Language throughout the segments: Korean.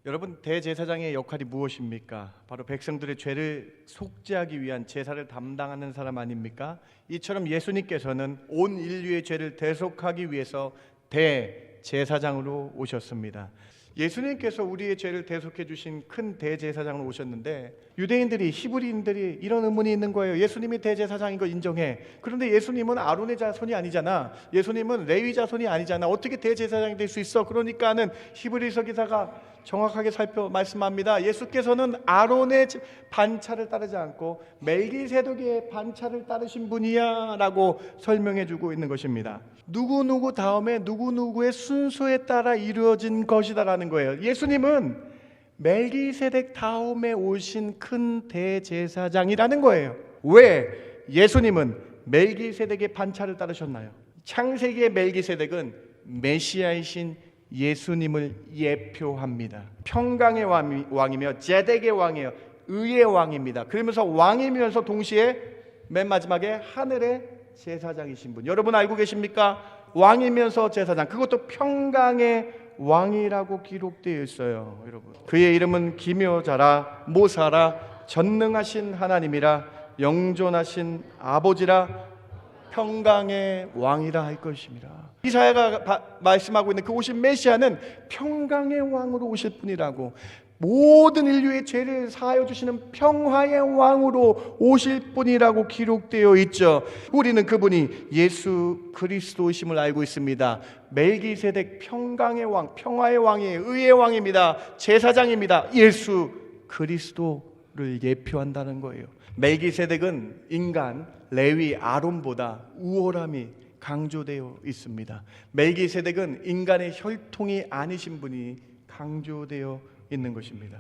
여러분, 대제사장의 역할이 무엇입니까? 바로 백성들의 죄를 속죄하기 위한 제사를 담당하는 사람 아닙니까? 이처럼 예수님께서는 온 인류의 죄를 대속하기 위해서 대제사장으로 오셨습니다. 예수님께서 우리의 죄를 대속해 주신 큰 대제사장으로 오셨는데, 유대인들이, 히브리인들이 이런 의문이 있는 거예요. 예수님이 대제사장인 거 인정해. 그런데 예수님은 아론의 자손이 아니잖아. 예수님은 레위 자손이 아니잖아. 어떻게 대제사장이 될 수 있어? 그러니까는 히브리서 기사가 정확하게 말씀합니다. 예수께서는 아론의 반차를 따르지 않고 멜기세덱의 반차를 따르신 분이야 라고 설명해 주고 있는 것입니다. 누구누구 다음에 누구누구의 순서에 따라 이루어진 것이다라는 거예요. 예수님은 멜기세덱 다음에 오신 큰 대제사장이라는 거예요. 왜 예수님은 멜기세덱의 반차를 따르셨나요? 창세기의 멜기세덱은 메시아이신 예수님을 예표합니다. 평강의 왕이며 제덱의 왕이에요. 의의 왕입니다. 그러면서 왕이면서 동시에 맨 마지막에 하늘의 제사장이신 분. 여러분 알고 계십니까? 왕이면서 제사장, 그것도 평강의 왕이라고 기록되어 있어요. 여러분, 그의 이름은 기묘자라 모사라 전능하신 하나님이라 영존하신 아버지라 평강의 왕이라 할 것입니다. 이사야가 말씀하고 있는 그 오신 메시아는 평강의 왕으로 오실 분이라고, 모든 인류의 죄를 사하여 주시는 평화의 왕으로 오실 분이라고 기록되어 있죠. 우리는 그분이 예수 그리스도이심을 알고 있습니다. 멜기세덱 평강의 왕, 평화의 왕이에요. 의의 왕입니다. 제사장입니다. 예수 그리스도를 예표한다는 거예요. 멜기세덱은 인간 레위 아론보다 우월함이 강조되어 있습니다. 멜기세덱은 인간의 혈통이 아니신 분이 강조되어 있는 것입니다.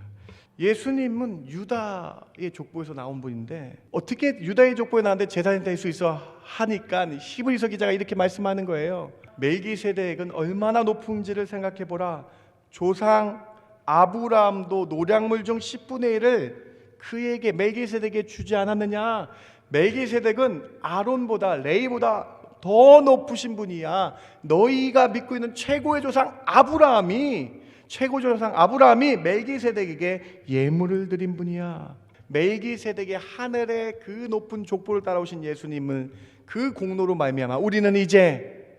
예수님은 유다의 족보에서 나온 분인데 어떻게 유다의 족보에 나왔는데 제사장이 될 수 있어 하니까 히브리서 기자가 이렇게 말씀하는 거예요. 멜기세덱은 얼마나 높은지를 생각해 보라. 조상 아브라함도 노량물 중 10분의 1을 그에게 멜기세덱에 주지 않았느냐. 멜기세덱은 아론보다 레위보다 더 높으신 분이야. 너희가 믿고 있는 최고의 조상 아브라함이 멜기세덱에게 예물을 드린 분이야. 멜기세덱의 하늘의 그 높은 족보를 따라오신 예수님은 그 공로로 말미암아 우리는 이제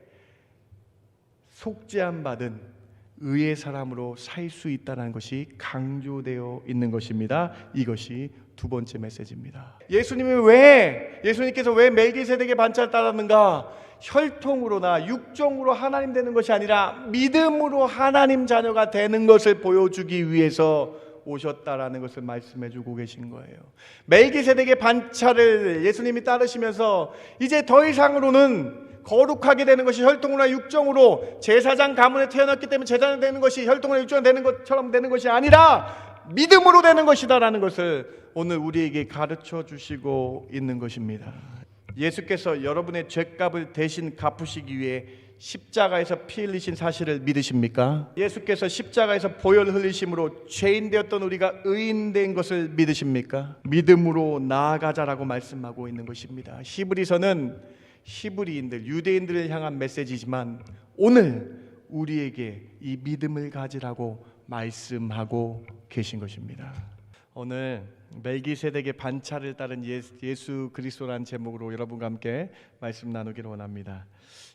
속죄함 받은 의의 사람으로 살 수 있다는 것이 강조되어 있는 것입니다. 이것이 두 번째 메시지입니다. 예수님께서 왜 멜기세덱의 반차를 따랐는가? 혈통으로나 육정으로 하나님 되는 것이 아니라 믿음으로 하나님 자녀가 되는 것을 보여주기 위해서 오셨다라는 것을 말씀해 주고 계신 거예요. 멜기세덱의 반차를 예수님이 따르시면서 이제 더 이상으로는 거룩하게 되는 것이 혈통으로나 육정으로 제사장 가문에 태어났기 때문에 제사장 되는 것이 혈통으로나 육정으로 되는 것처럼 되는 것이 아니라 믿음으로 되는 것이다라는 것을 오늘 우리에게 가르쳐 주시고 있는 것입니다. 예수께서 여러분의 죄값을 대신 갚으시기 위해 십자가에서 피 흘리신 사실을 믿으십니까? 예수께서 십자가에서 보혈 흘리심으로 죄인 되었던 우리가 의인 된 것을 믿으십니까? 믿음으로 나아가자라고 말씀하고 있는 것입니다. 히브리서는 히브리인들, 유대인들을 향한 메시지지만 오늘 우리에게 이 믿음을 가지라고 말씀하고 계신 것입니다. 오늘 멜기세덱의 반차를 따른 예수 그리스도라는 제목으로 여러분과 함께 말씀 나누기를 원합니다.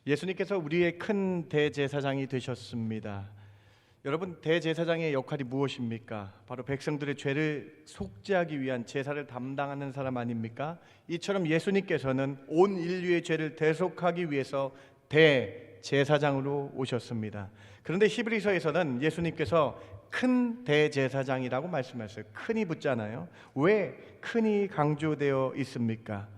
예수님께서 우리의 큰 대제사장이 되셨습니다. 여러분, 대제사장의 역할이 무엇입니까? 바로 백성들의 죄를 속죄하기 위한 제사를 담당하는 사람 아닙니까? 이처럼 예수님께서는 온 인류의 죄를 대속하기 위해서 대제사장으로 오셨습니다. 그런데 히브리서에서는 예수님께서 큰 대제사장이라고 말씀하셨어요. 큰이 붙잖아요. 왜 큰이 강조되어 있습니까?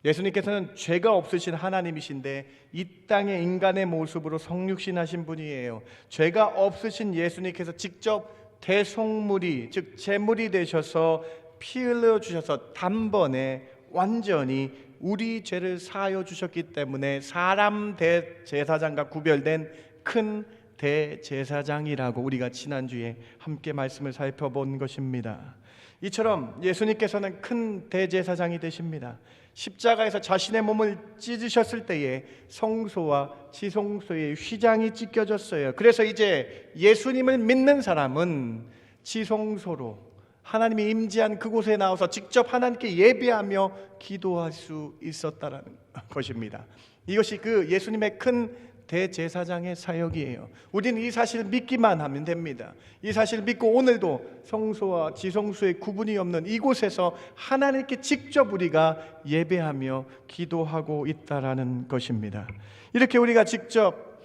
예수님께서는 죄가 없으신 하나님이신데 이 땅의 인간의 모습으로 성육신하신 분이에요. 죄가 없으신 예수님께서 직접 대속물이, 즉 제물이 되셔서 피 흘려 주셔서 단번에 완전히 우리 죄를 사하여 주셨기 때문에 사람 대제사장과 구별된 큰 대제사장이라고 우리가 지난주에 함께 말씀을 살펴본 것입니다. 이처럼 예수님께서는 큰 대제사장이 되십니다. 십자가에서 자신의 몸을 찢으셨을 때에 성소와 지성소의 휘장이 찢겨졌어요. 그래서 이제 예수님을 믿는 사람은 지성소로 하나님이 임재한 그곳에 나와서 직접 하나님께 예배하며 기도할 수 있었다라는 것입니다. 이것이 그 예수님의 큰 대제사장의 사역이에요. 우리는 이 사실을 믿기만 하면 됩니다. 이 사실을 믿고 오늘도 성소와 지성소의 구분이 없는 이곳에서 하나님께 직접 우리가 예배하며 기도하고 있다라는 것입니다. 이렇게 우리가 직접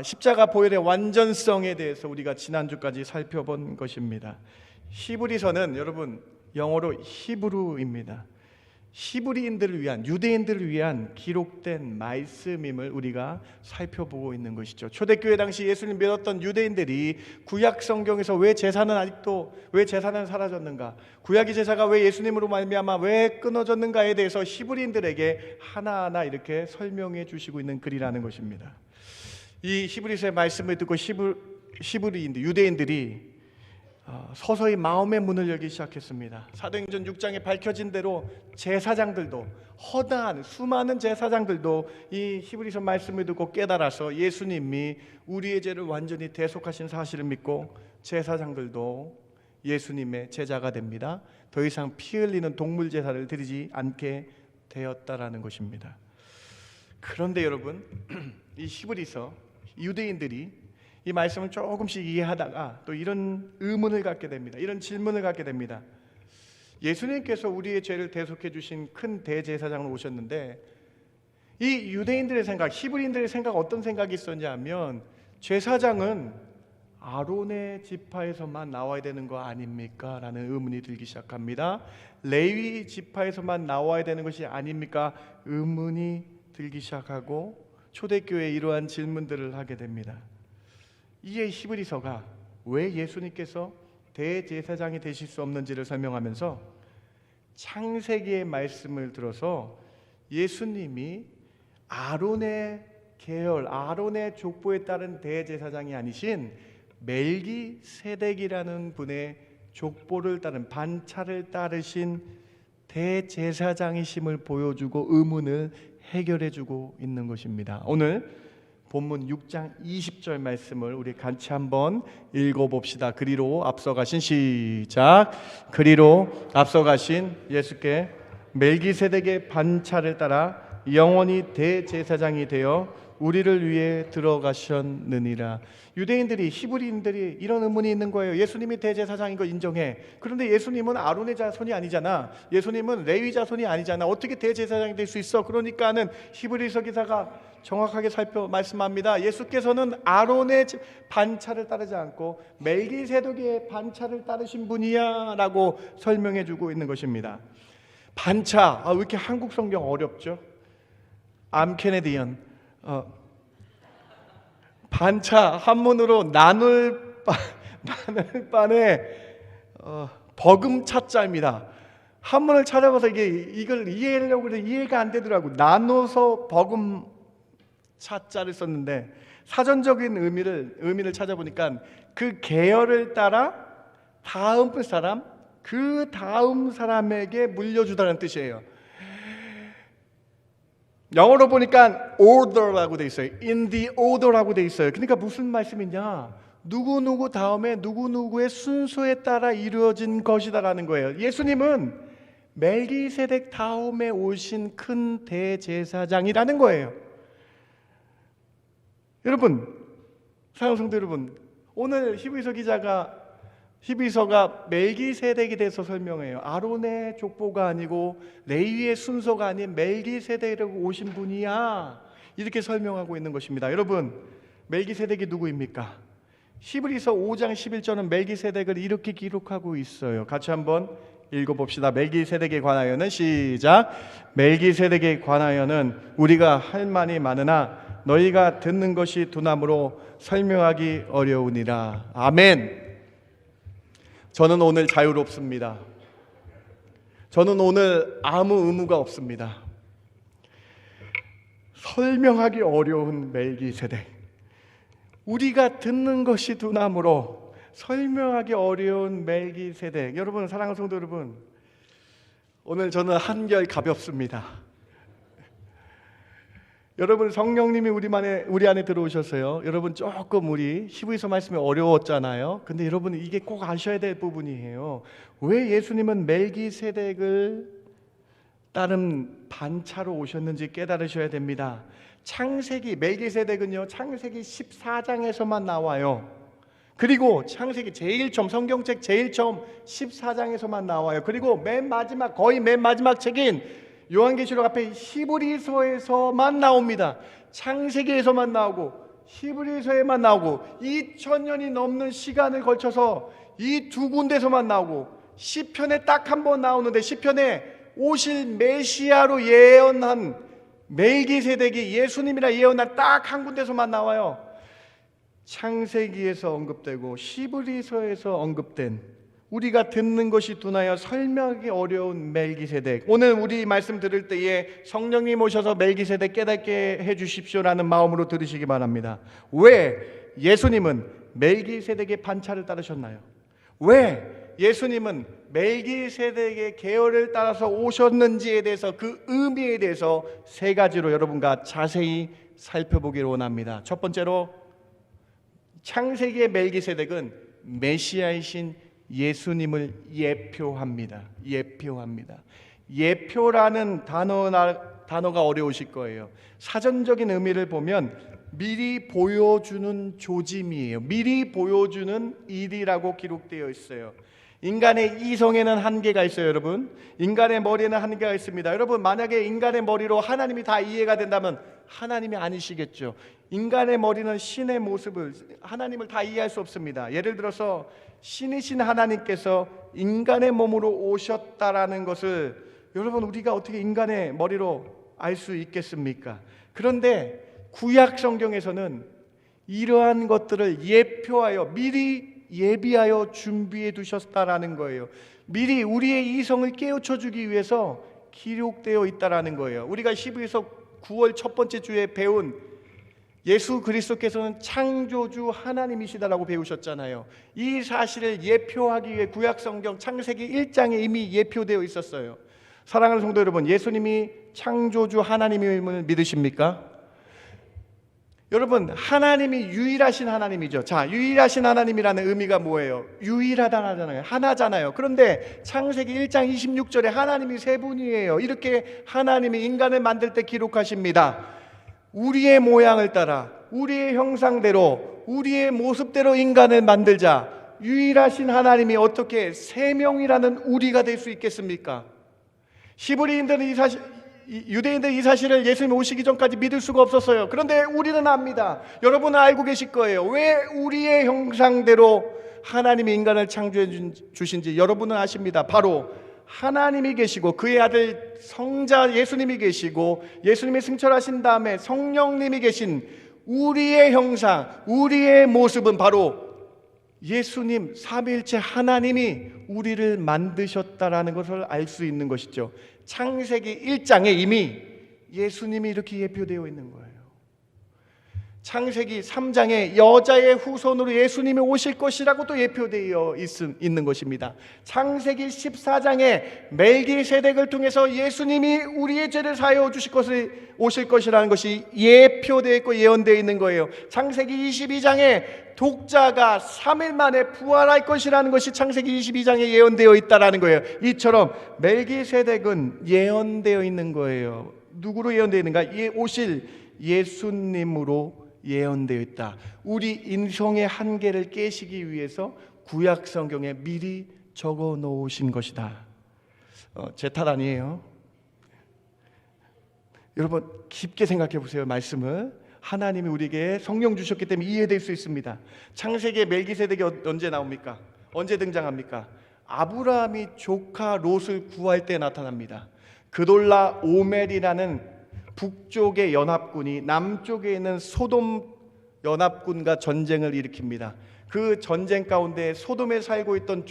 십자가 보혈의 완전성에 대해서 우리가 지난주까지 살펴본 것입니다. 히브리서는 여러분 영어로 히브루입니다. 히브리인들을 위한, 유대인들을 위한 기록된 말씀임을 우리가 살펴보고 있는 것이죠. 초대교회 당시 예수님 믿었던 유대인들이 구약 성경에서 왜 제사는 사라졌는가, 구약의 제사가 왜 예수님으로 말미암아 왜 끊어졌는가에 대해서 히브리인들에게 하나하나 이렇게 설명해 주시고 있는 글이라는 것입니다. 이 히브리서의 말씀을 듣고 히브리인들, 유대인들이 서서히 마음의 문을 열기 시작했습니다. 사도행전 6장에 밝혀진 대로 제사장들도, 허다한 수많은 제사장들도 이 히브리서 말씀을 듣고 깨달아서 예수님이 우리의 죄를 완전히 대속하신 사실을 믿고 제사장들도 예수님의 제자가 됩니다. 더 이상 피 흘리는 동물 제사를 드리지 않게 되었다라는 것입니다. 그런데 여러분, 이 히브리서 유대인들이 이 말씀을 조금씩 이해하다가 또 이런 의문을 갖게 됩니다. 이런 질문을 갖게 됩니다. 예수님께서 우리의 죄를 대속해 주신 큰 대제사장으로 오셨는데 이 유대인들의 생각, 히브리인들의 생각 어떤 생각이 있었냐 하면 제사장은 아론의 지파에서만 나와야 되는 거 아닙니까? 라는 의문이 들기 시작합니다. 레위 지파에서만 나와야 되는 것이 아닙니까? 의문이 들기 시작하고 초대교회에 이러한 질문들을 하게 됩니다. 이에 히브리서가 왜 예수님께서 대제사장이 되실 수 없는지를 설명하면서 창세기의 말씀을 들어서 예수님이 아론의 계열, 아론의 족보에 따른 대제사장이 아니신 멜기세덱이라는 분의 족보를 따른, 반차를 따르신 대제사장이심을 보여주고 의문을 해결해주고 있는 것입니다. 오늘 본문 6장 20절 말씀을 우리 같이 한번 읽어봅시다. 그리로 앞서가신, 시작. 그리로 앞서가신 예수께 멜기세덱의 반차를 따라 영원히 대제사장이 되어 우리를 위해 들어가셨느니라. 유대인들이, 히브리인들이 이런 의문이 있는 거예요. 예수님이 대제사장인 거 인정해. 그런데 예수님은 아론의 자손이 아니잖아. 예수님은 레위 자손이 아니잖아. 어떻게 대제사장이 될 수 있어? 그러니까는 히브리서 기사가 정확하게 말씀합니다. 예수께서는 아론의 반차를 따르지 않고 멜기세덱의 반차를 따르신 분이야 라고 설명해 주고 있는 것입니다. 반차, 왜 이렇게 한국 성경 어렵죠? 암케네디언, 반차, 한문으로 나눌 바에 버금차자입니다. 한문을 찾아봐서 이걸 이해하려고 해서 이해가 안 되더라고. 나눠서 버금차자를 썼는데 사전적인 의미를 찾아보니까 그 계열을 따라 다음 사람, 그 다음 사람에게 물려주다는 뜻이에요. 영어로 보니까 order라고 돼 있어요. in the order라고 돼 있어요. 그러니까 무슨 말씀이냐? 누구누구 다음에 누구누구의 순서에 따라 이루어진 것이다라는 거예요. 예수님은 멜기세덱 다음에 오신 큰 대제사장이라는 거예요. 여러분, 사랑하는 성도 여러분, 오늘 히브리서가 멜기세덱에 대해서 설명해요. 아론의 족보가 아니고 레위의 순서가 아닌 멜기세덱으로 오신 분이야, 이렇게 설명하고 있는 것입니다. 여러분, 멜기세덱이 누구입니까? 히브리서 5장 11절은 멜기세덱을 이렇게 기록하고 있어요. 같이 한번 읽어봅시다. 멜기세덱에 관하여는, 시작. 멜기세덱에 관하여는 우리가 할 말이 많으나 너희가 듣는 것이 두나무로 설명하기 어려우니라. 아멘. 저는 오늘 자유롭습니다. 저는 오늘 아무 의무가 없습니다. 설명하기 어려운 멜기세덱, 우리가 듣는 것이 두나무로 설명하기 어려운 멜기세덱. 여러분, 사랑하는 성도 여러분, 오늘 저는 한결 가볍습니다. 여러분, 성령님이 우리 안에 들어오셨어요. 여러분, 조금 우리 히브리서 말씀이 어려웠잖아요. 근데 여러분, 이게 꼭 아셔야 될 부분이에요. 왜 예수님은 멜기세덱을 따른 반차로 오셨는지 깨달으셔야 됩니다. 멜기세덱은요, 창세기 14장에서만 나와요. 그리고 창세기 제일 처음, 성경책 제일 처음 14장에서만 나와요. 그리고 거의 맨 마지막 책인 요한계시록 앞에 히브리서에서만 나옵니다. 창세기에서만 나오고 히브리서에만 나오고 2000년이 넘는 시간을 걸쳐서 이 두 군데서만 나오고 시편에 딱 한 번 나오는데, 시편에 오실 메시아로 예언한 멜기세덱이 예수님이라 예언한 딱 한 군데서만 나와요. 창세기에서 언급되고 히브리서에서 언급된, 우리가 듣는 것이 둔하여 설명하기 어려운 멜기세덱. 오늘 우리 말씀 들을 때에 성령님 오셔서 멜기세덱 깨닫게 해주십시오라는 마음으로 들으시기 바랍니다. 왜 예수님은 멜기세덱의 반차를 따르셨나요? 왜 예수님은 멜기세덱의 계열을 따라서 오셨는지에 대해서, 그 의미에 대해서 세 가지로 여러분과 자세히 살펴보기를 원합니다. 첫 번째로, 창세기의 멜기세덱은 메시아이신 예수님을 예표합니다. 예표라는 단어가 어려우실 거예요. 사전적인 의미를 보면 미리 보여주는 조짐이에요. 미리 보여주는 일이라고 기록되어 있어요. 인간의 이성에는 한계가 있어요, 여러분. 인간의 머리에는 한계가 있습니다. 여러분, 만약에 인간의 머리로 하나님이 다 이해가 된다면 하나님이 아니시겠죠. 인간의 머리는 신의 모습을, 하나님을 다 이해할 수 없습니다. 예를 들어서 신이신 하나님께서 인간의 몸으로 오셨다라는 것을 여러분, 우리가 어떻게 인간의 머리로 알 수 있겠습니까? 그런데 구약 성경에서는 이러한 것들을 예표하여, 미리 예비하여 준비해 두셨다라는 거예요. 미리 우리의 이성을 깨우쳐 주기 위해서 기록되어 있다라는 거예요. 우리가 히브리서 9월 첫 번째 주에 배운 예수 그리스도께서는 창조주 하나님이시다라고 배우셨잖아요. 이 사실을 예표하기 위해 구약 성경 창세기 1장에 이미 예표되어 있었어요. 사랑하는 성도 여러분, 예수님이 창조주 하나님임을 믿으십니까? 여러분, 하나님이 유일하신 하나님이죠. 자, 유일하신 하나님이라는 의미가 뭐예요? 유일하다잖아요. 하나잖아요. 그런데 창세기 1장 26절에 하나님이 세 분이에요. 이렇게 하나님이 인간을 만들 때 기록하십니다. 우리의 모양을 따라, 우리의 형상대로, 우리의 모습대로 인간을 만들자. 유일하신 하나님이 어떻게 세 명이라는 우리가 될 수 있겠습니까? 유대인들은 이 사실을 예수님 오시기 전까지 믿을 수가 없었어요. 그런데 우리는 압니다. 여러분은 알고 계실 거예요. 왜 우리의 형상대로 하나님이 인간을 창조해 주신지 여러분은 아십니다. 바로 하나님이 계시고 그의 아들 성자 예수님이 계시고 예수님이 승천하신 다음에 성령님이 계신 우리의 형상, 우리의 모습은 바로 예수님, 삼위일체 하나님이 우리를 만드셨다라는 것을 알 수 있는 것이죠. 창세기 1장에 이미 예수님이 이렇게 예표되어 있는 거예요. 창세기 3장에 여자의 후손으로 예수님이 오실 것이라고 또 예표되어 있는 것입니다. 창세기 14장에 멜기세덱을 통해서 예수님이 우리의 죄를 사하여 오실 것이라는 것이 예표되어 있고 예언되어 있는 거예요. 창세기 22장에 독자가 3일 만에 부활할 것이라는 것이 창세기 22장에 예언되어 있다라는 거예요. 이처럼 멜기세덱은 예언되어 있는 거예요. 누구로 예언되어 있는가? 오실 예수님으로 예언되어 있다. 우리 인성의 한계를 깨시기 위해서 구약 성경에 미리 적어 놓으신 것이다. 제 탓 아니에요. 여러분, 깊게 생각해 보세요. 말씀을 하나님이 우리에게 성령 주셨기 때문에 이해될 수 있습니다. 창세기에 멜기세덱이 언제 나옵니까? 언제 등장합니까? 아브라함이 조카 롯을 구할 때 나타납니다. 그돌라 오멜이라는 북쪽의 연합군이 남쪽에 있는 소돔 연합군과 전쟁을 일으킵니다. 그 전쟁 가운데 소돔에 살고 있던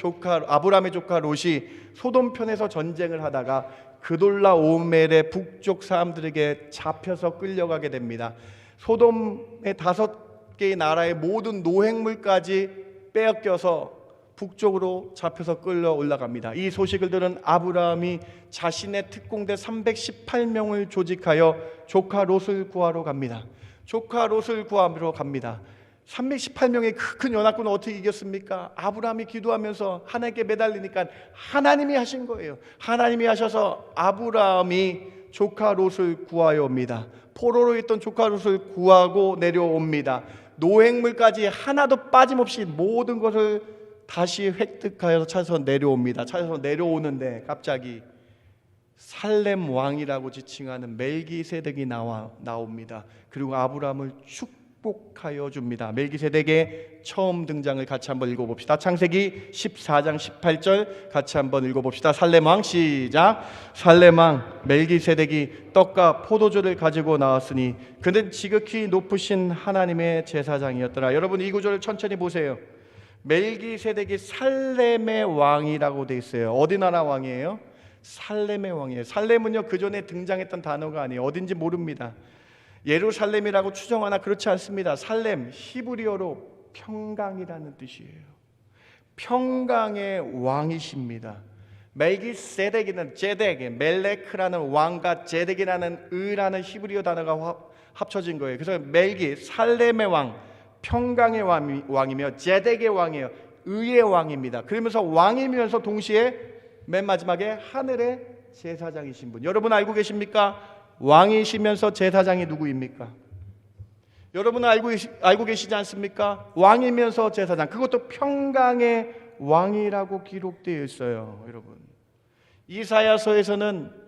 아브라함의 조카 롯이 소돔 편에서 전쟁을 하다가 그돌라 오멜의 북쪽 사람들에게 잡혀서 끌려가게 됩니다. 소돔의 5개의 나라의 모든 노획물까지 빼앗겨서 북쪽으로 잡혀서 끌려 올라갑니다. 이 소식을 들은 아브라함이 자신의 특공대 318명을 조직하여 조카 롯을 구하러 갑니다. 조카 롯을 구하러 갑니다. 318명의 큰 연합군을 어떻게 이겼습니까? 아브라함이 기도하면서 하나님께 매달리니까 하나님이 하신 거예요. 하나님이 하셔서 아브라함이 조카 롯을 구하여 옵니다. 포로로 있던 조카 롯을 구하고 내려옵니다. 노획물까지 하나도 빠짐없이 모든 것을 다시 획득하여서 찾아서 내려옵니다. 찾아서 내려오는데 갑자기 살렘 왕이라고 지칭하는 멜기세덱이 나옵니다. 그리고 아브라함을 축복하여 줍니다. 멜기세덱의 처음 등장을 같이 한번 읽어봅시다. 창세기 14장 18절 같이 한번 읽어봅시다. 살렘 왕 시작. 살렘 왕 멜기세덱이 떡과 포도주를 가지고 나왔으니 그는 지극히 높으신 하나님의 제사장이었더라. 여러분 이 구절을 천천히 보세요. 멜기세덱이 살렘의 왕이라고 돼 있어요. 어디 나라 왕이에요? 살렘의 왕이에요. 살렘은요 그 전에 등장했던 단어가 아니에요. 어딘지 모릅니다. 예루살렘이라고 추정하나 그렇지 않습니다. 살렘 히브리어로 평강이라는 뜻이에요. 평강의 왕이십니다. 멜기세덱이는 제덱, 멜레크라는 왕과 제덱이라는 의라는 히브리어 단어가 합쳐진 거예요. 그래서 멜기 살렘의 왕, 평강의 왕이며 제덱의 왕이에요. 의의 왕입니다. 그러면서 왕이면서 동시에 맨 마지막에 하늘의 제사장이신 분. 여러분 알고 계십니까? 왕이시면서 제사장이 누구입니까? 여러분은 알고 계시지 않습니까? 왕이면서 제사장, 그것도 평강의 왕이라고 기록되어 있어요. 여러분 이사야서에서는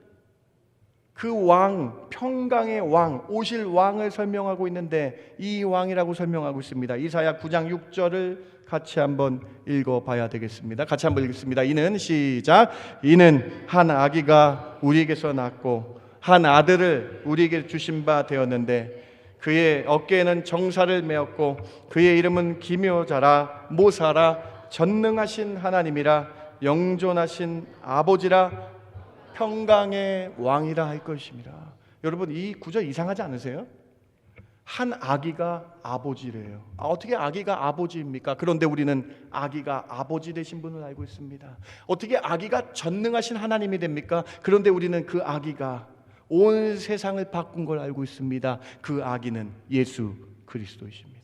그 왕, 평강의 왕, 오실 왕을 설명하고 있는데 이 왕이라고 설명하고 있습니다. 이사야 9장 6절을 같이 한번 읽어봐야 되겠습니다. 같이 한번 읽겠습니다. 이는 시작. 이는 한 아기가 우리에게서 낳고 한 아들을 우리에게 주신 바 되었는데 그의 어깨에는 정사를 메었고 그의 이름은 기묘자라 모사라 전능하신 하나님이라 영존하신 아버지라 평강의 왕이라 할 것입니다. 여러분 이 구절 이상하지 않으세요? 한 아기가 아버지래요. 어떻게 아기가 아버지입니까? 그런데 우리는 아기가 아버지 되신 분을 알고 있습니다. 어떻게 아기가 전능하신 하나님이 됩니까? 그런데 우리는 그 아기가 온 세상을 바꾼 걸 알고 있습니다. 그 아기는 예수 그리스도이십니다.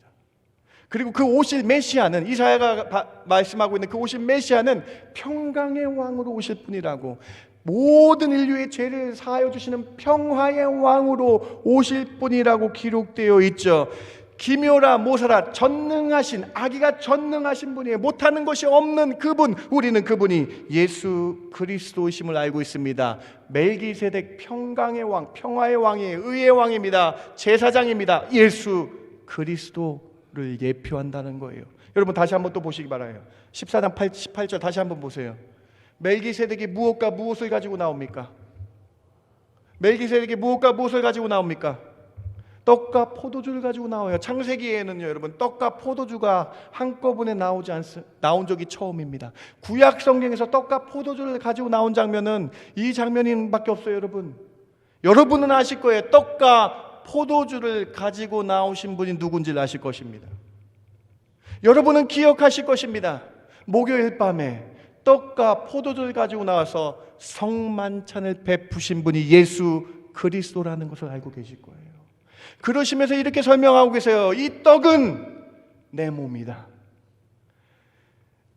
그리고 그 오실 메시아는 이사야가 말씀하고 있는 그 오실 메시아는 평강의 왕으로 오실 분이라고, 모든 인류의 죄를 사하여 주시는 평화의 왕으로 오실 분이라고 기록되어 있죠. 기묘라 모사라 전능하신, 아기가 전능하신 분이에요. 못하는 것이 없는 그분, 우리는 그분이 예수 그리스도이심을 알고 있습니다. 멜기세덱 평강의 왕, 평화의 왕이에요. 의의 왕입니다. 제사장입니다. 예수 그리스도를 예표한다는 거예요. 여러분 다시 한번 또 보시기 바라요. 14장 18절 다시 한번 보세요. 멜기세덱이 무엇과 무엇을 가지고 나옵니까? 멜기세덱이 무엇과 무엇을 가지고 나옵니까? 떡과 포도주를 가지고 나와요. 창세기에는요, 여러분 떡과 포도주가 한꺼번에 나온 적이 처음입니다. 구약 성경에서 떡과 포도주를 가지고 나온 장면은 이 장면밖에 없어요. 여러분은 아실 거예요. 떡과 포도주를 가지고 나오신 분이 누군지를 아실 것입니다. 여러분은 기억하실 것입니다. 목요일 밤에 떡과 포도주를 가지고 나와서 성만찬을 베푸신 분이 예수 그리스도라는 것을 알고 계실 거예요. 그러시면서 이렇게 설명하고 계세요. 이 떡은 내 몸이다.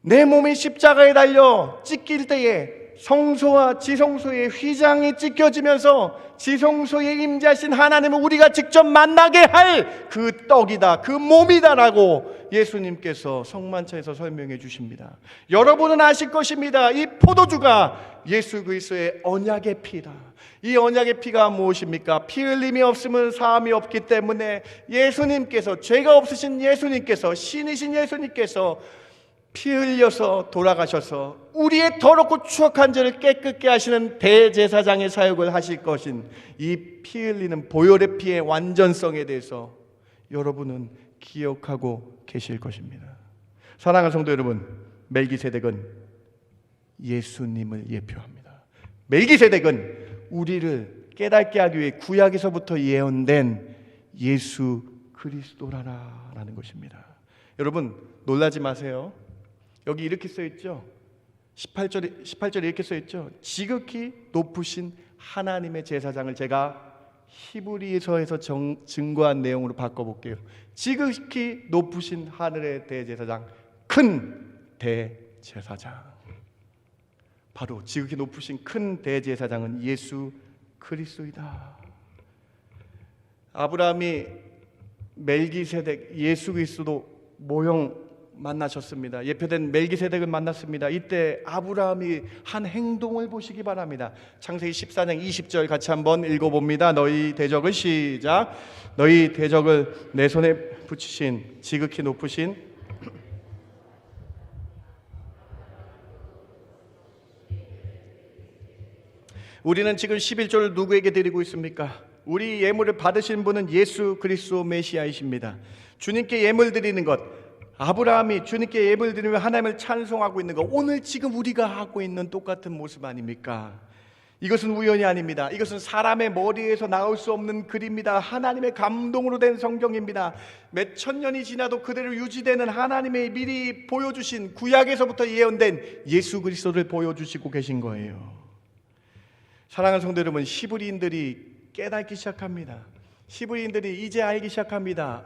내 몸이 십자가에 달려 찢길 때에 성소와 지성소의 휘장이 찢겨지면서 지성소에 임재하신 하나님을 우리가 직접 만나게 할 그 떡이다, 그 몸이다라고 예수님께서 성만찬에서 설명해 주십니다. 여러분은 아실 것입니다. 이 포도주가 예수 그리스도의 언약의 피다. 이 언약의 피가 무엇입니까? 피 흘림이 없으면 사함이 없기 때문에 예수님께서, 죄가 없으신 예수님께서, 신이신 예수님께서 피 흘려서 돌아가셔서 우리의 더럽고 추악한 죄를 깨끗게 하시는 대제사장의 사역을 하실 것인 이 피 흘리는 보혈의 피의 완전성에 대해서 여러분은 기억하고 계실 것입니다. 사랑하는 성도 여러분, 멜기세덱은 예수님을 예표합니다. 멜기세덱은 우리를 깨닫게 하기 위해 구약에서부터 예언된 예수 그리스도라는 것입니다. 여러분 놀라지 마세요. 여기 이렇게 써 있죠. 18절에 이렇게 써 있죠. 지극히 높으신 하나님의 제사장을 제가 히브리서에서 증거한 내용으로 바꿔볼게요. 지극히 높으신 하늘의 대제사장, 큰 대제사장, 바로 지극히 높으신 큰 대제사장은 예수 그리스도이다. 아브라함이 멜기세덱 예수 그리스도 모형 만나셨습니다. 예표된 멜기세덱을 만났습니다. 이때 아브라함이 한 행동을 보시기 바랍니다. 창세기 14장 20절 같이 한번 읽어봅니다. 너희 대적을 시작. 너희 대적을 내 손에 붙이신 지극히 높으신 우리는 지금 11조를 누구에게 드리고 있습니까? 우리 예물을 받으신 분은 예수 그리스도 메시아이십니다. 주님께 예물 드리는 것, 아브라함이 주님께 예물 드리며 하나님을 찬송하고 있는 것, 오늘 지금 우리가 하고 있는 똑같은 모습 아닙니까? 이것은 우연이 아닙니다. 이것은 사람의 머리에서 나올 수 없는 글입니다. 하나님의 감동으로 된 성경입니다. 몇 천 년이 지나도 그대로 유지되는 하나님의 미리 보여주신 구약에서부터 예언된 예수 그리스도를 보여주시고 계신 거예요. 사랑하는 성도 여러분, 히브리인들이 깨닫기 시작합니다. 히브리인들이 이제 알기 시작합니다.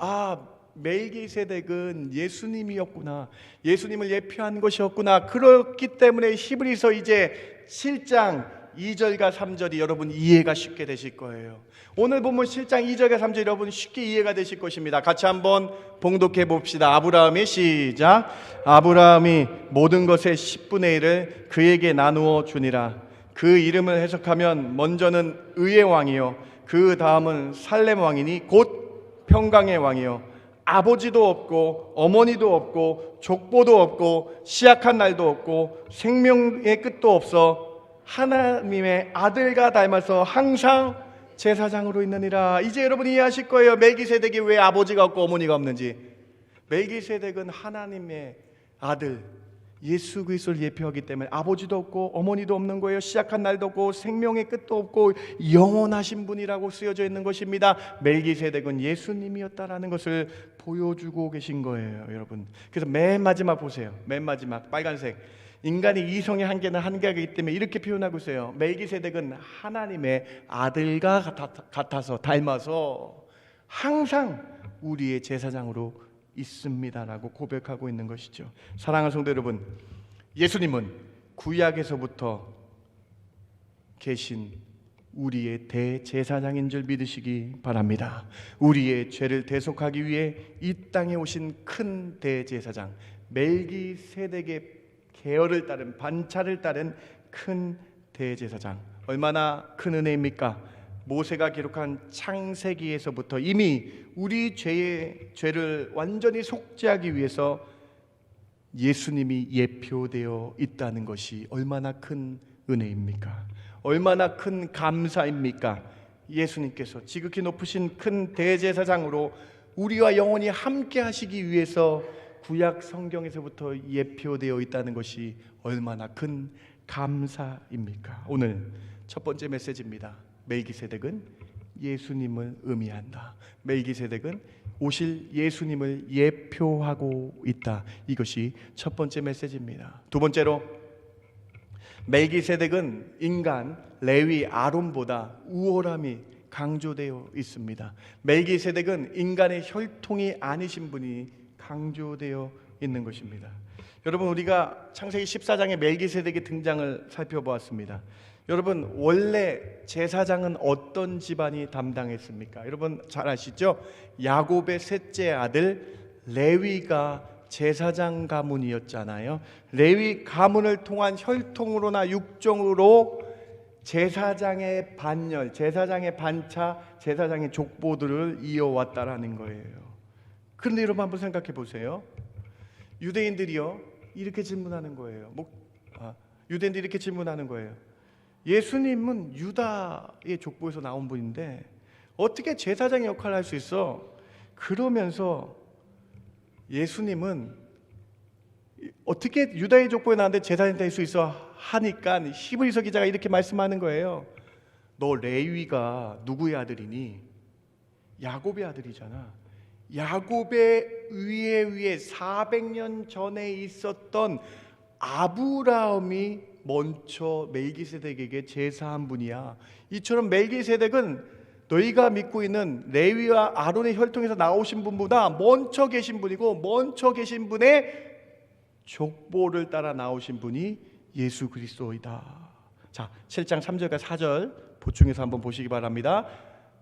멜기세덱은 예수님이었구나, 예수님을 예표한 것이었구나. 그렇기 때문에 히브리서 이제 7장 2절과 3절이 여러분 이해가 쉽게 되실 거예요. 오늘 본문 7장 2절과 3절 여러분 쉽게 이해가 되실 것입니다. 같이 한번 봉독해 봅시다. 아브라함이 시작. 아브라함이 모든 것의 10분의 1을 그에게 나누어 주니라. 그 이름을 해석하면 먼저는 의의 왕이요, 그 다음은 살렘 왕이니 곧 평강의 왕이요, 아버지도 없고 어머니도 없고 족보도 없고 시약한 날도 없고 생명의 끝도 없어 하나님의 아들과 닮아서 항상 제사장으로 있느니라. 이제 여러분 이해하실 거예요. 멜기세덱이 왜 아버지가 없고 어머니가 없는지. 멜기세덱은 하나님의 아들 예수 그리스도를 예표하기 때문에 아버지도 없고 어머니도 없는 거예요. 시작한 날도 없고 생명의 끝도 없고 영원하신 분이라고 쓰여져 있는 것입니다. 멜기세덱은 예수님이었다라는 것을 보여주고 계신 거예요, 여러분. 그래서 맨 마지막 보세요. 맨 마지막 빨간색. 인간이 이성의 한계는 한계가 있기 때문에 이렇게 표현하고 있어요. 멜기세덱은 하나님의 아들과 같아서 닮아서 항상 우리의 제사장으로 있습니다라고 고백하고 있는 것이죠. 사랑하는 성도 여러분, 예수님은 구약에서부터 계신 우리의 대제사장인 줄 믿으시기 바랍니다. 우리의 죄를 대속하기 위해 이 땅에 오신 큰 대제사장, 멜기세덱의 계열을 따른 반차를 따른 큰 대제사장, 얼마나 큰 은혜입니까? 모세가 기록한 창세기에서부터 이미 우리 죄를 완전히 속죄하기 위해서 예수님이 예표되어 있다는 것이 얼마나 큰 은혜입니까? 얼마나 큰 감사입니까? 예수님께서 지극히 높으신 큰 대제사장으로 우리와 영원히 함께 하시기 위해서 구약 성경에서부터 예표되어 있다는 것이 얼마나 큰 감사입니까? 오늘 첫 번째 메시지입니다. 멜기세덱은 예수님을 의미한다. 멜기세덱은 오실 예수님을 예표하고 있다. 이것이 첫 번째 메시지입니다. 두 번째로, 멜기세덱은 인간 레위 아론보다 우월함이 강조되어 있습니다. 멜기세덱은 인간의 혈통이 아니신 분이 강조되어 있는 것입니다. 여러분, 우리가 창세기 14장의 멜기세덱의 등장을 살펴보았습니다. 여러분, 원래 제사장은 어떤 집안이 담당했습니까? 여러분 잘 아시죠? 야곱의 셋째 아들 레위가 제사장 가문이었잖아요. 레위 가문을 통한 혈통으로나 육정으로 제사장의 반열, 제사장의 반차, 제사장의 족보들을 이어왔다라는 거예요. 그런데 여러분 한번 생각해 보세요. 유대인들이요 이렇게 질문하는 거예요. 유대인들이 이렇게 질문하는 거예요. 예수님은 유다의 족보에서 나온 분인데 어떻게 제사장의 역할을 할 수 있어? 그러면서 예수님은 어떻게 유다의 족보에 나왔는데 제사장이 될 수 있어? 하니까 히브리서 기자가 이렇게 말씀하는 거예요. 너 레위가 누구의 아들이니? 야곱의 아들이잖아. 야곱의 위에 400년 전에 있었던 아브라함이 먼저 멜기세덱에게 제사한 분이야. 이처럼 멜기세덱은 너희가 믿고 있는 레위와 아론의 혈통에서 나오신 분보다 먼저 계신 분이고, 먼저 계신 분의 족보를 따라 나오신 분이 예수 그리스도이다. 자, 7장 3절과 4절 보충해서 한번 보시기 바랍니다.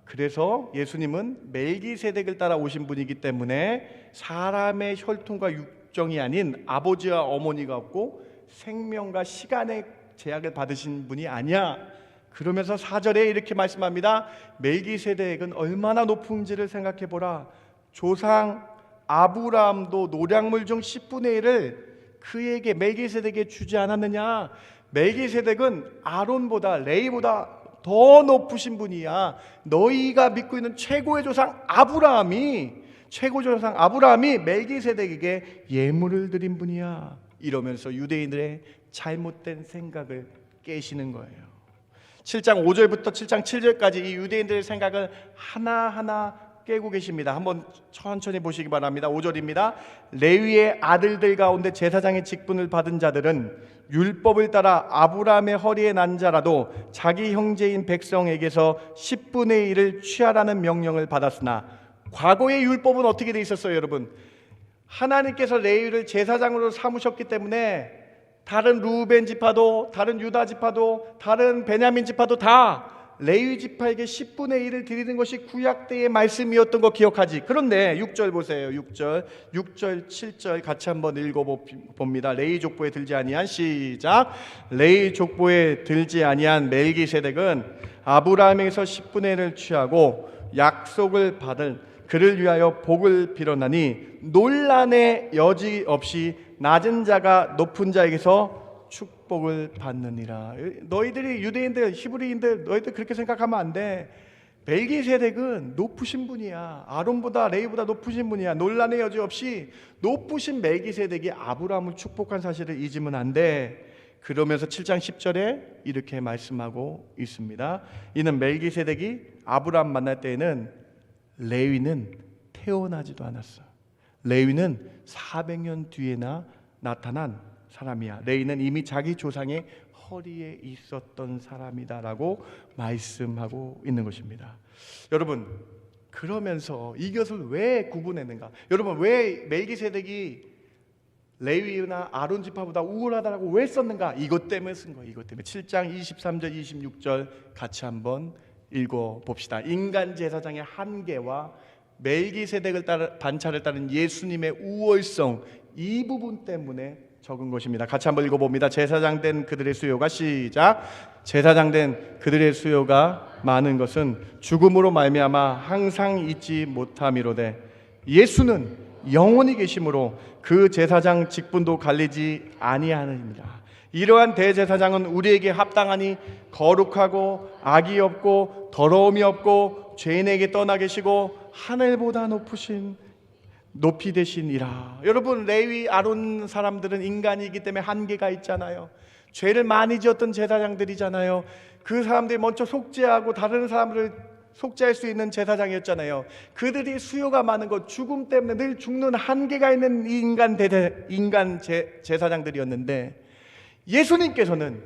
그래서 예수님은 멜기세덱을 따라 오신 분이기 때문에 사람의 혈통과 육정이 아닌 아버지와 어머니가 없고 생명과 시간의 제약을 받으신 분이 아니야. 그러면서 4절에 이렇게 말씀합니다. 멜기세덱은 얼마나 높은지를 생각해 보라. 조상 아브라함도 노량물 중 10분의 1을 그에게 멜기세덱에게 주지 않았느냐. 멜기세덱은 아론보다 레위보다 더 높으신 분이야. 너희가 믿고 있는 최고의 조상 아브라함이 멜기세덱에게 예물을 드린 분이야. 이러면서 유대인들의 잘못된 생각을 깨시는 거예요. 7장 5절부터 7장 7절까지 이 유대인들의 생각을 하나하나 깨고 계십니다. 한번 천천히 보시기 바랍니다. 5절입니다. 레위의 아들들 가운데 제사장의 직분을 받은 자들은 율법을 따라 아브라함의 허리에 난 자라도 자기 형제인 백성에게서 10분의 1을 취하라는 명령을 받았으나, 과거의 율법은 어떻게 돼 있었어요, 여러분? 하나님께서 레위를 제사장으로 삼으셨기 때문에 다른 루벤 지파도, 다른 유다 지파도, 다른 베냐민 지파도 다 레위 지파에게 10분의 1을 드리는 것이 구약 때의 말씀이었던 거 기억하지? 그런데 6절 보세요. 6절, 7절 같이 한번 읽어봅니다. 레위 족보에 들지 아니한, 시작. 레위 족보에 들지 아니한 멜기세덱은 아브라함에게서 10분의 1을 취하고 약속을 받은 그를 위하여 복을 빌었나니 논란의 여지 없이 낮은 자가 높은 자에게서 축복을 받느니라. 너희들이 유대인들, 히브리인들, 너희들 그렇게 생각하면 안 돼. 멜기세덱은 높으신 분이야. 아론보다 레위보다 높으신 분이야. 논란의 여지 없이 높으신 멜기세덱이 아브라함을 축복한 사실을 잊으면 안 돼. 그러면서 7장 10절에 이렇게 말씀하고 있습니다. 이는 멜기세덱이 아브라함 만날 때에는 레위는 태어나지도 않았어. 레위는 400년 뒤에나 나타난 사람이야. 레위는 이미 자기 조상의 허리에 있었던 사람이다라고 말씀하고 있는 것입니다. 여러분, 그러면서 이것을 왜 구분했는가? 여러분, 왜 멜기세덱이 레위나 아론 지파보다 우월하다라고 왜 썼는가? 이것 때문에 쓴 거예요. 이것 때문에. 7장 23절 26절 같이 한번 읽어봅시다. 인간 제사장의 한계와 멜기세덱을 따른 반차를 따른 예수님의 우월성, 이 부분 때문에 적은 것입니다. 같이 한번 읽어봅니다. 제사장 된 그들의 수요가, 시작. 제사장 된 그들의 수요가 많은 것은 죽음으로 말미암아 항상 잊지 못함이로되 예수는 영원히 계심으로 그 제사장 직분도 갈리지 아니하느니라. 이러한 대제사장은 우리에게 합당하니 거룩하고 악이 없고 더러움이 없고 죄인에게 떠나 계시고 하늘보다 높이 되시니라. 여러분, 레위 아론 사람들은 인간이기 때문에 한계가 있잖아요. 죄를 많이 지었던 제사장들이잖아요. 그 사람들이 먼저 속죄하고 다른 사람들을 속죄할 수 있는 제사장이었잖아요. 그들이 수요가 많은 것, 죽음 때문에 늘 죽는 한계가 있는 인간 제사장들이었는데 예수님께서는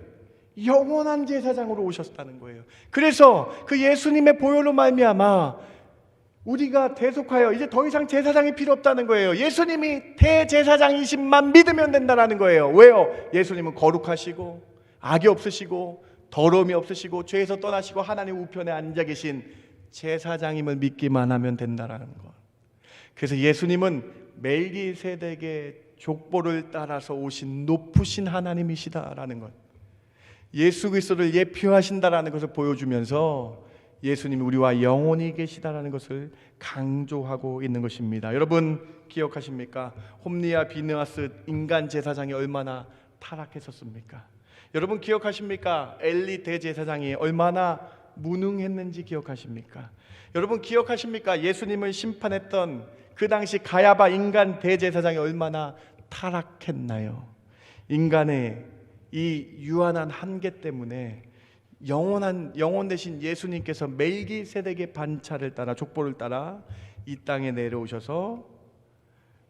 영원한 제사장으로 오셨다는 거예요. 그래서 그 예수님의 보혈로 말미암아 우리가 대속하여 이제 더 이상 제사장이 필요 없다는 거예요. 예수님이 대제사장이심만 믿으면 된다는 거예요. 왜요? 예수님은 거룩하시고 악이 없으시고 더러움이 없으시고 죄에서 떠나시고 하나님 우편에 앉아 계신 제사장임을 믿기만 하면 된다는 것. 그래서 예수님은 멜기세덱의 족보를 따라서 오신 높으신 하나님이시다라는 것, 예수 그리스도를 예표하신다라는 것을 보여주면서 예수님이 우리와 영원히 계시다라는 것을 강조하고 있는 것입니다. 여러분 기억하십니까? 홈리와 비느하스 인간 제사장이 얼마나 타락했었습니까? 여러분 기억하십니까? 엘리 대제사장이 얼마나 무능했는지 기억하십니까? 여러분 기억하십니까? 예수님을 심판했던 그 당시 가야바 인간 대제사장이 얼마나 타락했나요? 인간의 이 유한한 한계 때문에 영원 대신 예수님께서 멜기세덱의 반차를 따라 족보를 따라 이 땅에 내려오셔서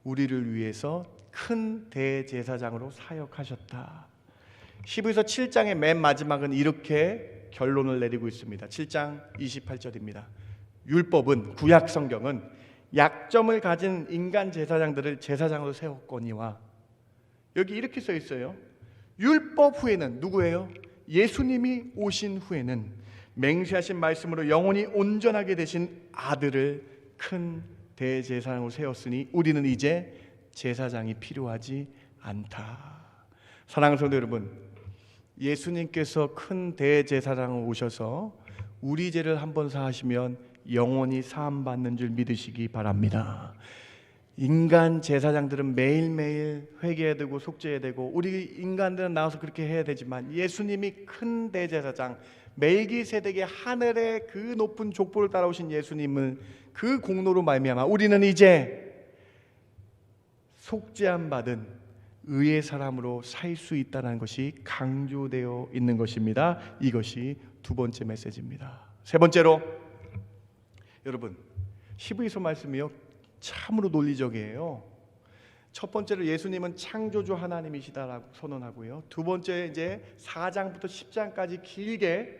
우리를 위해서 큰 대제사장으로 사역하셨다. 히브리서 7장의 맨 마지막은 이렇게 결론을 내리고 있습니다. 7장 28절입니다. 율법은, 구약 성경은 약점을 가진 인간 제사장들을 제사장으로 세웠거니와, 여기 이렇게 써 있어요. 율법 후에는 누구예요? 예수님이 오신 후에는 맹세하신 말씀으로 영원히 온전하게 되신 아들을 큰 대제사장으로 세웠으니 우리는 이제 제사장이 필요하지 않다. 사랑하는 성도 여러분, 예수님께서 큰 대제사장으로 오셔서 우리 죄를 한번 사하시면 영원히 사함받는 줄 믿으시기 바랍니다. 인간 제사장들은 매일매일 회개해야 되고 속죄해야 되고 우리 인간들은 나와서 그렇게 해야 되지만, 예수님이 큰 대제사장 멜기세덱의 하늘의 그 높은 족보를 따라오신 예수님을 그 공로로 말미암아 우리는 이제 속죄함 받은 의의 사람으로 살 수 있다는 것이 강조되어 있는 것입니다. 이것이 두 번째 메시지입니다. 세 번째로, 여러분, 히브리서 말씀이요 참으로 논리적이에요. 첫 번째로 예수님은 창조주 하나님이시다라고 선언하고요. 두 번째 이제 4장부터 10장까지 길게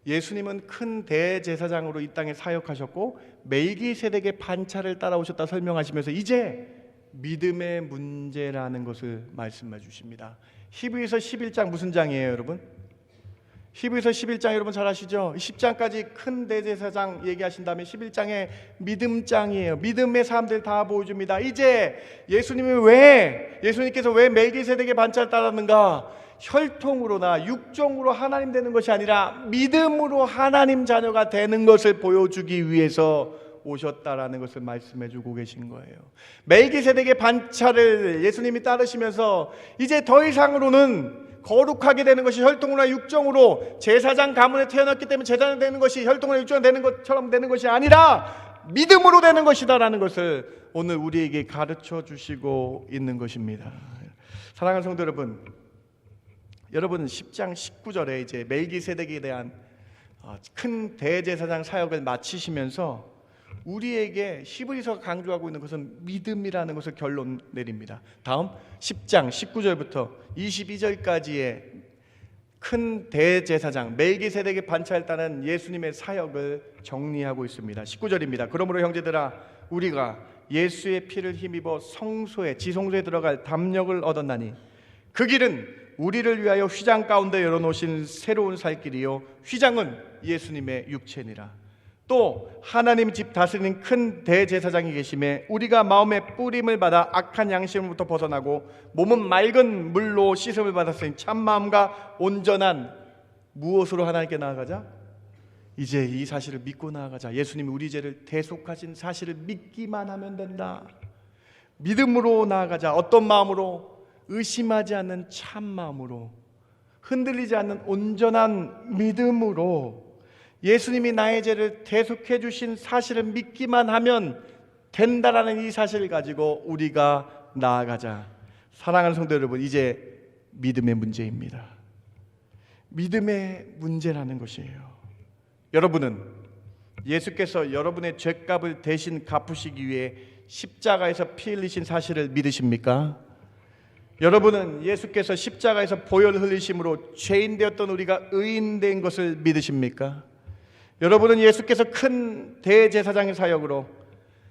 예수님은 큰 대제사장으로 이 땅에 사역하셨고 멜기세덱의 반차를 따라오셨다 설명하시면서 이제 믿음의 문제라는 것을 말씀해 주십니다. 히브리서 11장 무슨 장이에요, 여러분? 히브리서 11장 여러분 잘 아시죠? 10장까지 큰 대제사장 얘기하신 다음에 11장에 믿음장이에요. 믿음의 사람들 다 보여줍니다. 이제 예수님께서 왜 멜기세덱의 반차를 따랐는가? 혈통으로나 육종으로 하나님 되는 것이 아니라 믿음으로 하나님 자녀가 되는 것을 보여주기 위해서 오셨다라는 것을 말씀해 주고 계신 거예요. 멜기세덱의 반차를 예수님이 따르시면서 이제 더 이상으로는 거룩하게 되는 것이 혈통으로나 육정으로 제사장 가문에 태어났기 때문에 제사장 되는 것이 혈통으로나 육정으로 되는 것처럼 되는 것이 아니라 믿음으로 되는 것이다라는 것을 오늘 우리에게 가르쳐 주시고 있는 것입니다. 사랑하는 성도 여러분, 여러분은 10장 19절에 이제 멜기세덱에 대한 큰 대제사장 사역을 마치시면서 우리에게 히브리서가 강조하고 있는 것은 믿음이라는 것을 결론 내립니다. 다음 10장 19절부터 22절까지의 큰 대제사장 멜기세덱의 반차를 따른 예수님의 사역을 정리하고 있습니다. 19절입니다. 그러므로 형제들아, 우리가 예수의 피를 힘입어 성소에 지성소에 들어갈 담력을 얻었나니 그 길은 우리를 위하여 휘장 가운데 열어놓으신 새로운 살 길이요 휘장은 예수님의 육체니라. 또 하나님 집 다스리는 큰 대제사장이 계심에 우리가 마음의 뿌림을 받아 악한 양심으로부터 벗어나고 몸은 맑은 물로 씻음을 받았으니 참마음과 온전한 무엇으로 하나님께 나아가자? 이제 이 사실을 믿고 나아가자. 예수님이 우리 죄를 대속하신 사실을 믿기만 하면 된다. 믿음으로 나아가자. 어떤 마음으로? 의심하지 않는 참 마음으로, 흔들리지 않는 온전한 믿음으로 예수님이 나의 죄를 대속해 주신 사실을 믿기만 하면 된다라는 이 사실을 가지고 우리가 나아가자. 사랑하는 성도 여러분, 이제 믿음의 문제입니다. 믿음의 문제라는 것이에요. 여러분은 예수께서 여러분의 죄값을 대신 갚으시기 위해 십자가에서 피 흘리신 사실을 믿으십니까? 여러분은 예수께서 십자가에서 보혈 흘리심으로 죄인 되었던 우리가 의인 된 것을 믿으십니까? 여러분은 예수께서 큰 대제사장의 사역으로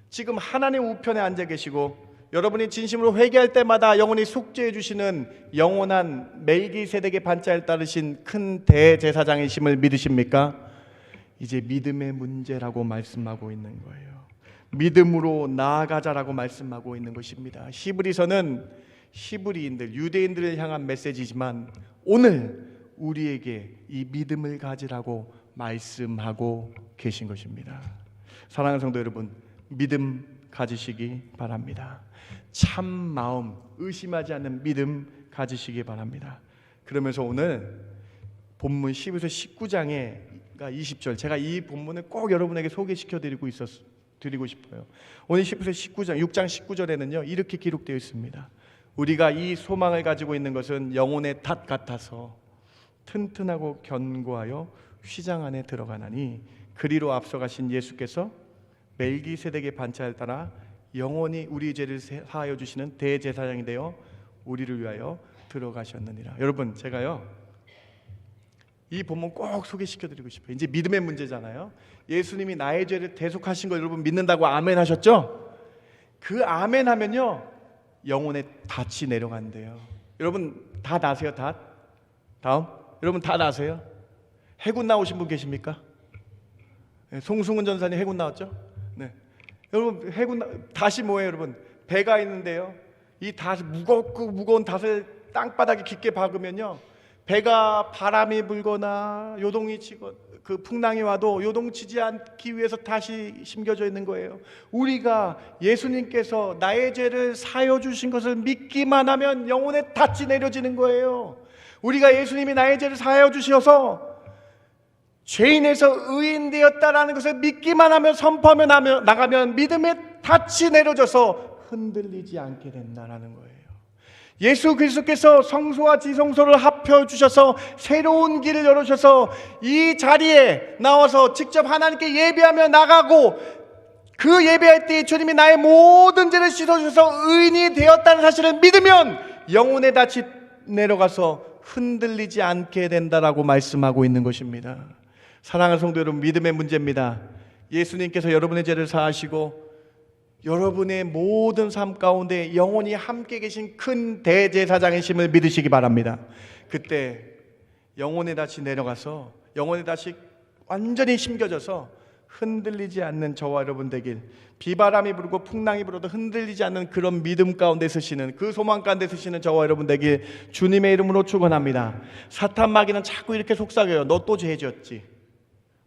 지금 하나님 우편에 앉아 계시고 여러분이 진심으로 회개할 때마다 영원히 속죄해 주시는 영원한 멜기세덱의 반차를 따르신 큰 대제사장이심을 믿으십니까? 이제 믿음의 문제라고 말씀하고 있는 거예요. 믿음으로 나아가자라고 말씀하고 있는 것입니다. 히브리서는 히브리인들, 유대인들을 향한 메시지지만 오늘 우리에게 이 믿음을 가지라고 말씀하고 계신 것입니다. 사랑하는 성도 여러분, 믿음 가지시기 바랍니다. 참 마음, 의심하지 않는 믿음 가지시기 바랍니다. 그러면서 오늘 본문 히브리서 19장에 20절, 제가 이 본문을 꼭 여러분에게 소개시켜 드리고 싶어요. 오늘 히브리서 19장 6장 19절에는요 이렇게 기록되어 있습니다. 우리가 이 소망을 가지고 있는 것은 영혼의 닷 같아서 튼튼하고 견고하여 휘장 안에 들어가나니 그리로 앞서가신 예수께서 멜기세덱의 반차를 따라 영원히 우리 죄를 사하여 주시는 대제사장이 되어 우리를 위하여 들어가셨느니라. 여러분, 제가요 이 본문 꼭 소개시켜드리고 싶어요. 이제 믿음의 문제잖아요. 예수님이 나의 죄를 대속하신 거 여러분 믿는다고 아멘 하셨죠? 그 아멘 하면요 영혼의 닻이 내려간대요. 여러분 다 나세요? 닷? 다음 여러분 다 나세요? 해군 나오신 분 계십니까? 네, 송승훈 전사님 해군 나왔죠? 네. 여러분 닷이 뭐예요? 여러분 배가 있는데요 이 닷 무거운 닷을 땅바닥에 깊게 박으면요 배가 바람이 불거나 요동이 치고 그 풍랑이 와도 요동치지 않기 위해서 닷이 심겨져 있는 거예요. 우리가 예수님께서 나의 죄를 사여 주신 것을 믿기만 하면 영혼의 닷이 내려지는 거예요. 우리가 예수님이 나의 죄를 사여 주셔서 죄인에서 의인 되었다라는 것을 믿기만 하면 선포하며 나가면 믿음의 닻이 내려져서 흔들리지 않게 된다라는 거예요. 예수 그리스도께서 성소와 지성소를 합혀 주셔서 새로운 길을 열어주셔서 이 자리에 나와서 직접 하나님께 예배하며 나가고 그 예배할 때 주님이 나의 모든 죄를 씻어주셔서 의인이 되었다는 사실을 믿으면 영혼의 닻이 내려가서 흔들리지 않게 된다라고 말씀하고 있는 것입니다. 사랑하는 성도 여러분, 믿음의 문제입니다. 예수님께서 여러분의 죄를 사하시고 여러분의 모든 삶 가운데 영원히 함께 계신 큰 대제사장이심을 믿으시기 바랍니다. 그때 영혼의 닻이 내려가서 영혼의 닻이 완전히 심겨져서 흔들리지 않는 저와 여러분 되길, 비바람이 불고 풍랑이 불어도 흔들리지 않는 그런 믿음 가운데 서시는, 그 소망 가운데 서시는 저와 여러분 되길 주님의 이름으로 축원합니다. 사탄 마귀는 자꾸 이렇게 속삭여요. 너 또 죄 지었지,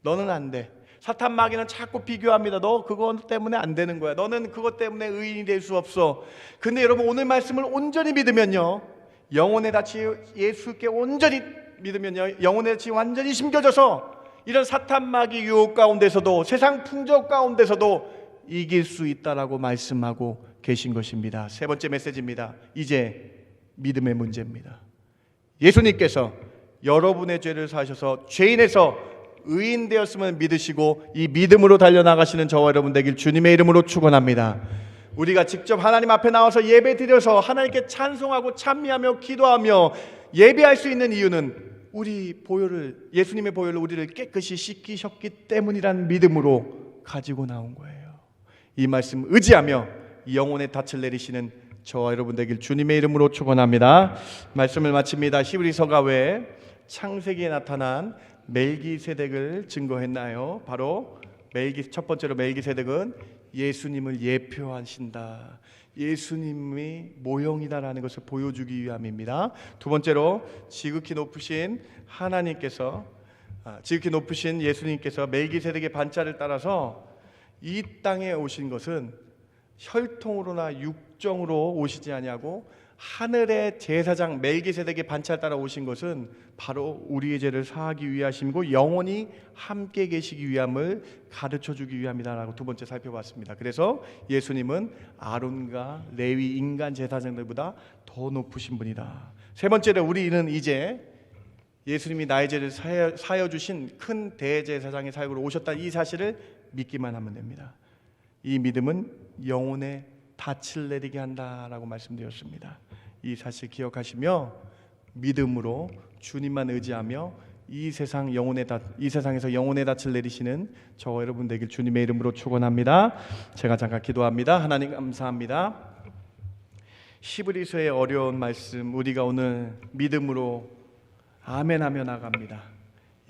너는 안 돼. 사탄 마귀는 자꾸 비교합니다. 너 그것 때문에 안 되는 거야. 너는 그것 때문에 의인이 될 수 없어. 근데 여러분 오늘 말씀을 온전히 믿으면요, 영혼의 닻이 예수께 온전히 믿으면요, 영혼의 닻이 완전히 심겨져서 이런 사탄 마귀 유혹 가운데서도 세상 풍조 가운데서도 이길 수 있다라고 말씀하고 계신 것입니다. 세 번째 메시지입니다. 이제 믿음의 문제입니다. 예수님께서 여러분의 죄를 사하셔서 죄인에서 의인 되었음을 믿으시고 이 믿음으로 달려나가시는 저와 여러분 되길 주님의 이름으로 축원합니다. 우리가 직접 하나님 앞에 나와서 예배 드려서 하나님께 찬송하고 찬미하며 기도하며 예배할 수 있는 이유는 우리 보혈을, 예수님의 보혈로 우리를 깨끗이 씻기셨기 때문이라는 믿음으로 가지고 나온 거예요. 이 말씀 의지하며 영혼의 닻을 내리시는 저와 여러분 되길 주님의 이름으로 축원합니다. 말씀을 마칩니다. 히브리서가 왜 창세기에 나타난 멜기세덱을 증거했나요? 바로 첫 번째로 멜기세덱은 예수님을 예표하신다, 예수님이 모형이다라는 것을 보여주기 위함입니다. 두 번째로 지극히 높으신 예수님께서 멜기세덱의 반차를 따라서 이 땅에 오신 것은 혈통으로나 육정으로 오시지 아니하고 하늘의 제사장 멜기세덱의 반차를 따라 오신 것은 바로 우리의 죄를 사하기 위하심이고 영원히 함께 계시기 위함을 가르쳐주기 위함이다라고 두 번째 살펴봤습니다. 그래서 예수님은 아론과 레위 인간 제사장들보다 더 높으신 분이다. 세 번째로 우리는 이제 예수님이 나의 죄를 사하여 주신 큰 대제사장의 사역으로 오셨다는 이 사실을 믿기만 하면 됩니다. 이 믿음은 영혼의 닻을 내리게 한다라고 말씀드렸습니다. 이 사실 기억하시며 믿음으로 주님만 의지하며 이 세상에서 영혼의 닻을 내리시는 저와 여러분 되길 주님의 이름으로 축원합니다. 제가 잠깐 기도합니다. 하나님 감사합니다. 히브리서의 어려운 말씀 우리가 오늘 믿음으로 아멘하며 나갑니다.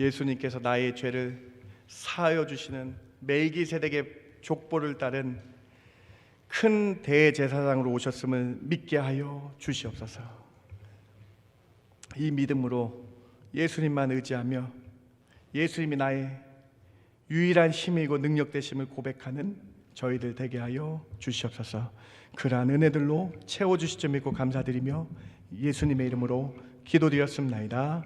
예수님께서 나의 죄를 사하여 주시는 멜기세덱의 족보를 따른 큰 대제사장으로 오셨음을 믿게 하여 주시옵소서. 이 믿음으로 예수님만 의지하며 예수님이 나의 유일한 힘이고 능력 되심을 고백하는 저희들 되게 하여 주시옵소서. 그러한 은혜들로 채워주실 줄 믿고 감사드리며 예수님의 이름으로 기도드렸습니다.